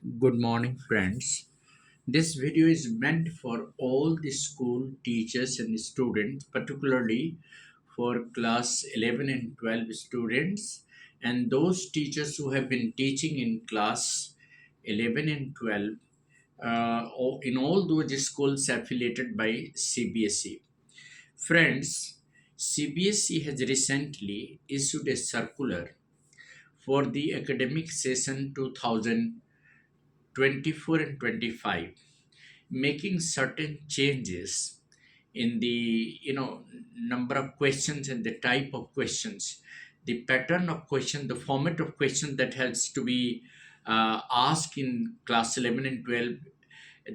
Good morning, friends. This video is meant for all the school teachers and students, particularly for class 11 and 12 students, and those teachers who have been teaching in class 11 and 12 in all those schools affiliated by CBSE. Friends, CBSE has recently issued a circular for the academic session 2024 and 25, making certain changes in the number of questions and the type of questions, the pattern of question, the format of question that has to be asked in class 11 and 12.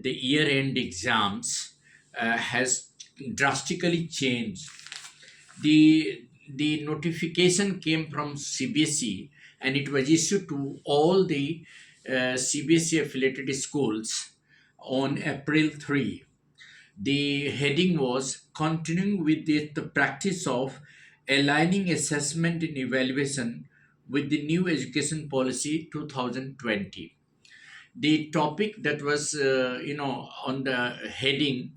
The year end exams has drastically changed. The notification came from CBSE, and it was issued to all the CBSE affiliated schools on April 3. The heading was continuing with the practice of aligning assessment and evaluation with the new education policy 2020. The topic that was on the heading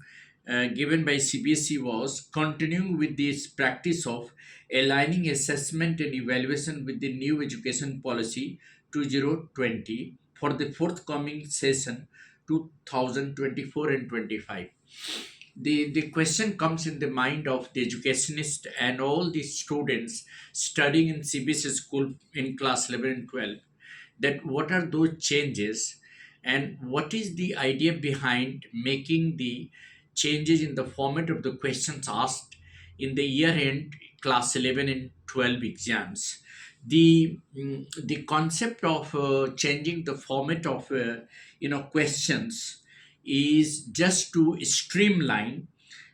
given by CBSE was continuing with this practice of aligning assessment and evaluation with the new education policy 2020 for the forthcoming session 2024 and 25. The question comes in the mind of the educationist and all the students studying in CBSE school in class 11 and 12, that what are those changes and what is the idea behind making the changes in the format of the questions asked in the year end class 11 and 12 exams. The concept of changing the format of questions is just to streamline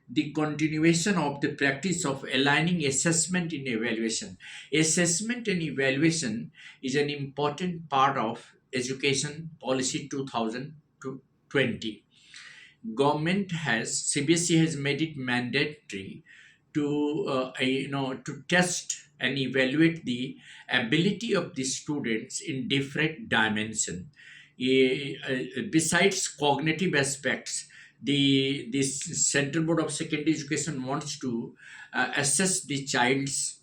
the continuation of the practice of aligning assessment and evaluation. Assessment and evaluation is an important part of education policy 2020. Government has CBSE has made it mandatory to to test and evaluate the ability of the students in different dimensions. Besides cognitive aspects, the Central Board of Secondary Education wants to assess the child's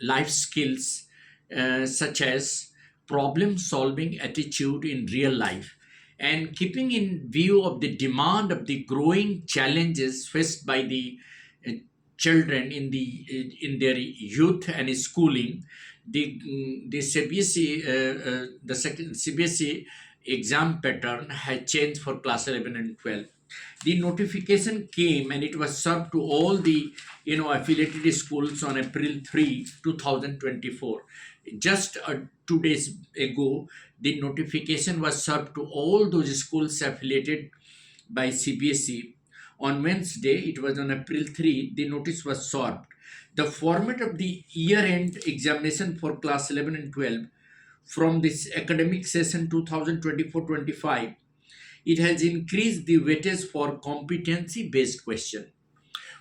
life skills, such as problem solving attitude in real life, and keeping in view of the demand of the growing challenges faced by the uh, children in their youth and schooling. The CBSE the second CBSE exam pattern had changed for class 11 and 12. The notification came and it was served to all the affiliated schools on April 3 2024. Just 2 days ago, the notification was served to all those schools affiliated by CBSE. On Wednesday, it was on April 3, the notice was served. The format of the year end examination for class 11 and 12 from this academic session 2024-25, it has increased the weightage for competency based question.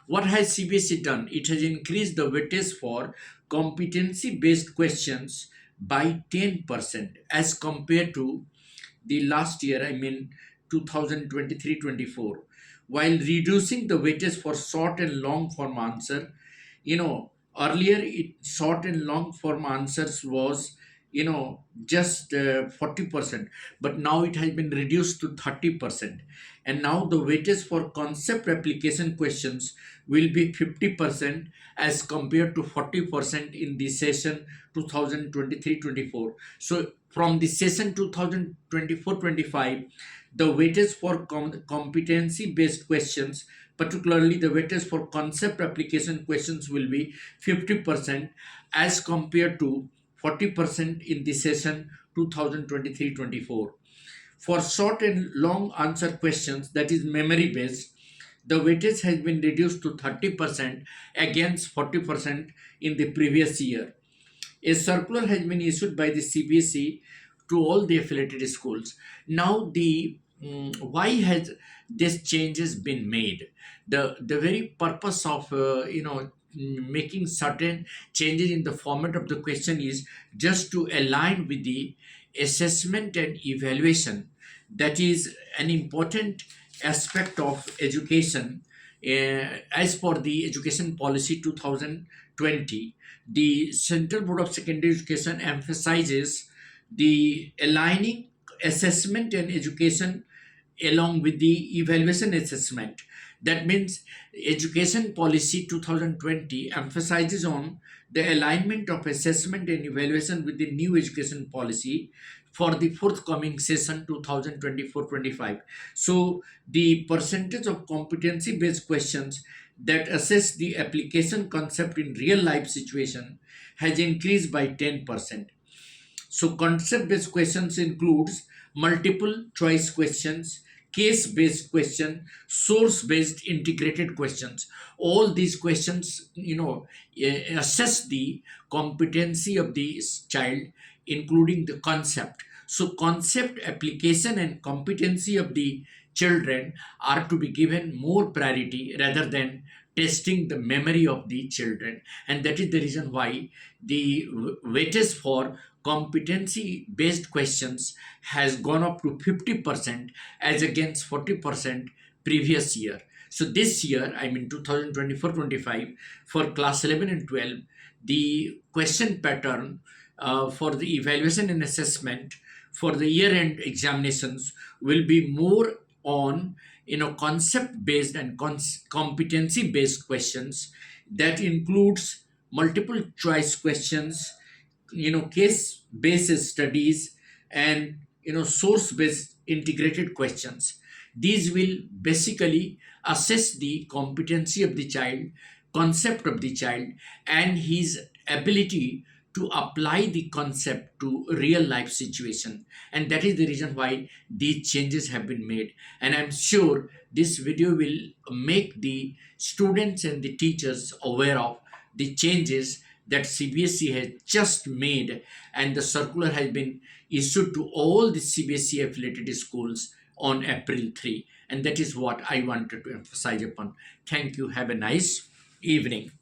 What has CBSE done? It has increased the weightage for competency based questions by 10% as compared to the last year, I mean 2023-24, while reducing the weightage for short and long form answer. Earlier short and long form answers was just 40%, but now it has been reduced to 30%. And now the weightage for concept application questions will be 50% as compared to 40% in the session 2023-24. So from the session 2024-25, the weightage for competency based questions, particularly the weightage for concept application questions, will be 50% as compared to 40% in the session 2023-24. For short and long answer questions, that is memory based, the weightage has been reduced to 30% against 40% in the previous year. A circular has been issued by the CBSE to all the affiliated schools. Now, the why has this changes been made? The very purpose of making certain changes in the format of the question is just to align with the assessment and evaluation, that is an important aspect of education. As per the education policy 2020, the Central Board of Secondary Education emphasizes the aligning assessment and education along with the evaluation assessment. That means education policy 2020 emphasizes on the alignment of assessment and evaluation with the new education policy for the forthcoming session 2024-25. So the percentage of competency based questions that assess the application concept in real life situation has increased by 10%. So concept-based questions includes multiple choice questions, case-based question, source-based integrated questions. All these questions, assess the competency of the child, including the concept. So concept, application, and competency of the children are to be given more priority rather than testing the memory of the children. And that is the reason why the weightage for competency based questions has gone up to 50% as against 40% previous year. So this year, I mean 2024-25, for class 11 and 12, the question pattern for the evaluation and assessment for the year end examinations will be more on concept based and competency based questions. That includes multiple choice questions, case based studies, and source based integrated questions. These will basically assess the competency of the child, concept of the child, and his ability to apply the concept to real life situation. And that is the reason why these changes have been made. And I'm sure this video will make the students and the teachers aware of the changes that CBSE has just made, and the circular has been issued to all the CBSE affiliated schools on April 3. And that is what I wanted to emphasize upon. Thank you. Have a nice evening.